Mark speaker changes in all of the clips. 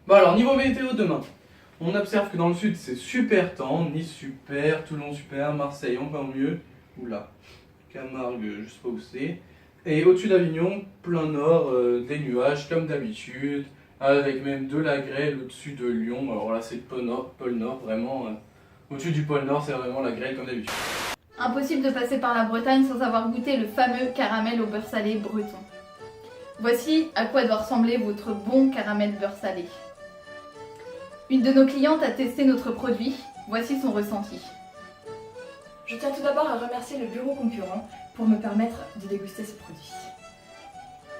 Speaker 1: Bon alors niveau météo demain, on observe que dans le sud c'est super tendre, Nice super, Toulon super, Marseille encore mieux, oula, Camargue je sais pas où c'est, et au-dessus d'Avignon, plein nord, des nuages comme d'habitude, avec même de la grêle au-dessus de Lyon, alors là c'est le pôle nord vraiment, au-dessus du pôle nord c'est vraiment la grêle comme d'habitude.
Speaker 2: Impossible de passer par la Bretagne sans avoir goûté le fameux caramel au beurre salé breton. Voici à quoi doit ressembler votre bon caramel beurre salé. Une de nos clientes a testé notre produit, voici son ressenti.
Speaker 3: Je tiens tout d'abord à remercier le bureau concurrent pour me permettre de déguster ce produit.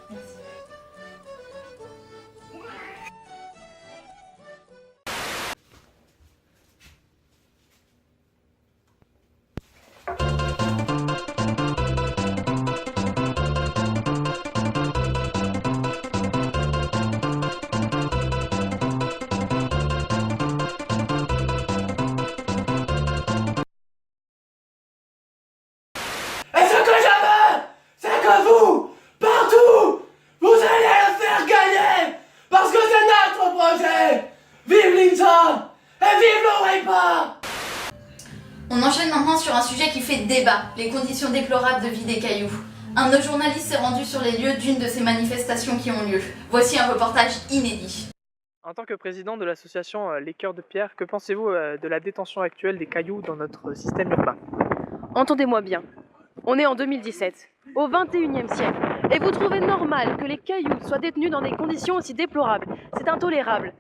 Speaker 3: Merci.
Speaker 4: Vous, partout, vous allez le faire gagner, parce que c'est notre projet. Vive Linton et vive l'Europa.
Speaker 2: On enchaîne maintenant sur un sujet qui fait débat, les conditions déplorables de vie des cailloux. Un de nos journalistes s'est rendu sur les lieux d'une de ces manifestations qui ont lieu. Voici un reportage inédit.
Speaker 5: En tant que président de l'association Les Cœurs de Pierre, que pensez-vous de la détention actuelle des cailloux dans notre système urbain?
Speaker 6: Entendez-moi bien, on est en 2017, au 21e siècle, et vous trouvez normal que les cailloux soient détenus dans des conditions aussi déplorables. C'est intolérable.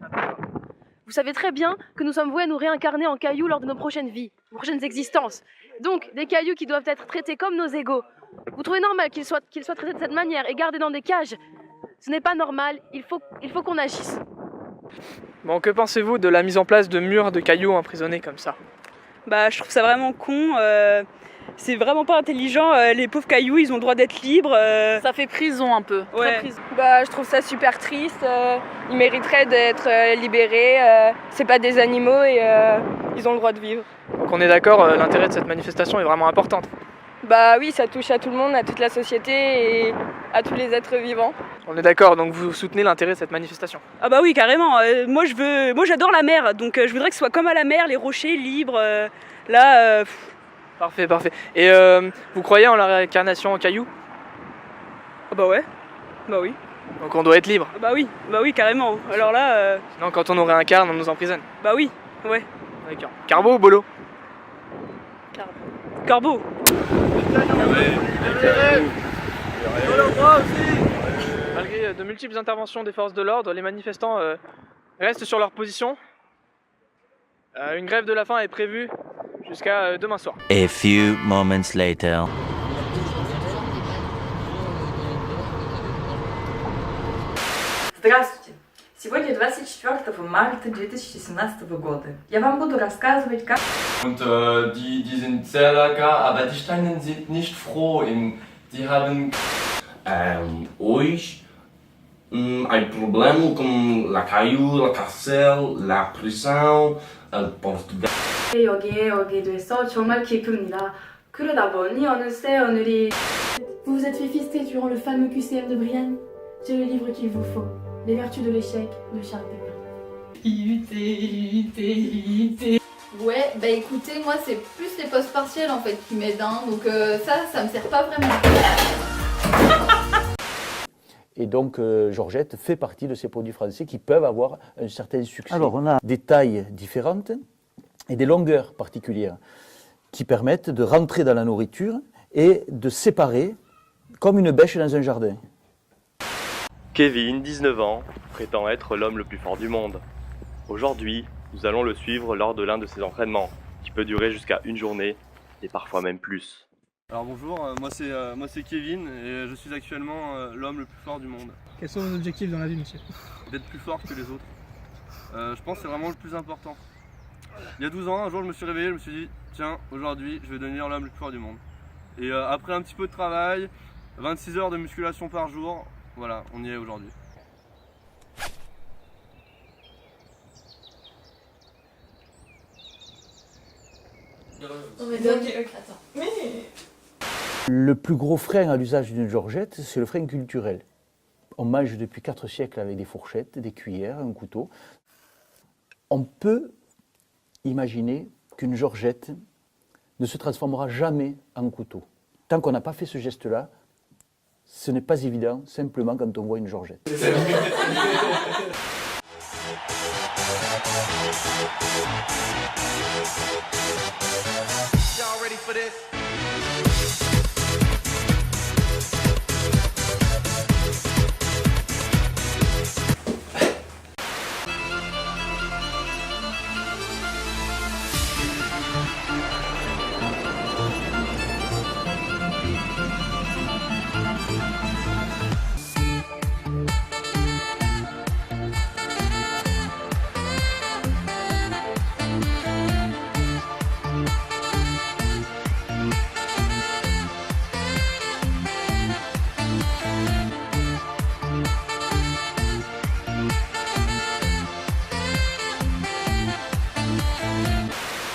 Speaker 6: Vous savez très bien que nous sommes voués à nous réincarner en cailloux lors de nos prochaines vies, nos prochaines existences. Donc, des cailloux qui doivent être traités comme nos égaux. Vous trouvez normal qu'ils soient traités de cette manière et gardés dans des cages? Ce n'est pas normal, il faut qu'on agisse.
Speaker 5: Bon, que pensez-vous de la mise en place de murs de cailloux emprisonnés comme ça?
Speaker 7: Bah, je trouve ça vraiment con. C'est vraiment pas intelligent. Les pauvres cailloux, ils ont le droit d'être libres.
Speaker 6: Ça fait prison un peu.
Speaker 7: Ouais.
Speaker 6: Très prison.
Speaker 8: Bah, je trouve ça super triste. Ils mériteraient d'être libérés. C'est pas des animaux et ils ont le droit de vivre.
Speaker 5: Donc on est d'accord, l'intérêt de cette manifestation est vraiment important.
Speaker 8: Bah oui, ça touche à tout le monde, à toute la société et à tous les êtres vivants.
Speaker 5: On est d'accord, donc vous soutenez l'intérêt de cette manifestation?
Speaker 7: Ah bah oui, carrément. Moi j'adore la mer, donc je voudrais que ce soit comme à la mer, les rochers libres.
Speaker 5: Parfait, parfait. Et vous croyez en la réincarnation en caillou?
Speaker 7: Ah bah ouais, bah oui.
Speaker 5: Donc on doit être libre?
Speaker 7: Bah oui, carrément. Alors là...
Speaker 5: Sinon quand on nous réincarne, on nous emprisonne?
Speaker 7: Bah oui, ouais.
Speaker 5: D'accord. Carbo ou bolo?
Speaker 7: Corbeau.
Speaker 5: Malgré de multiples interventions des forces de l'ordre, les manifestants restent sur leur position. Une grève de la faim est prévue jusqu'à demain soir.
Speaker 9: A few moments later.
Speaker 3: Здравствуйте! Сегодня 24 марта 2017 года. Я вам буду рассказывать, как...
Speaker 10: Und die sind sehr lecker, aber die Steine sind nicht froh. Die haben... Hoje Há problemas com a caillou, a carcel, la prison, Portugal.
Speaker 11: 여기에 오게 돼서 정말 기쁩니다. 그러다 보니 어느새 오늘이
Speaker 3: Vous vous êtes fait fister durant le fameux QCM de Brienne. J'ai le livre qu'il vous faut. Les vertus de l'échec de Charles Pépin.
Speaker 2: Ouais, bah écoutez, moi c'est plus les postes partiels en fait qui m'aident, hein, donc ça me sert pas vraiment.
Speaker 12: Et donc Georgette fait partie de ces produits français qui peuvent avoir un certain succès. Alors on a des tailles différentes et des longueurs particulières qui permettent de rentrer dans la nourriture et de séparer comme une bêche dans un jardin.
Speaker 13: Kevin, 19 ans, prétend être l'homme le plus fort du monde. Aujourd'hui, nous allons le suivre lors de l'un de ses entraînements, qui peut durer jusqu'à une journée, et parfois même plus.
Speaker 14: Alors bonjour, moi c'est Kevin et je suis actuellement l'homme le plus fort du monde.
Speaker 5: Quels sont vos objectifs dans la vie, monsieur?
Speaker 14: D'être plus fort que les autres. Je pense que c'est vraiment le plus important. Il y a 12 ans, un jour je me suis réveillé, je me suis dit tiens, aujourd'hui je vais devenir l'homme le plus fort du monde. Et après un petit peu de travail, 26 heures de musculation par jour, voilà, on y est aujourd'hui.
Speaker 12: Le plus gros frein à l'usage d'une georgette, c'est le frein culturel. On mange depuis 4 siècles avec des fourchettes, des cuillères, un couteau. On peut imaginer qu'une georgette ne se transformera jamais en couteau. Tant qu'on n'a pas fait ce geste-là, ce n'est pas évident, simplement quand on voit une georgette.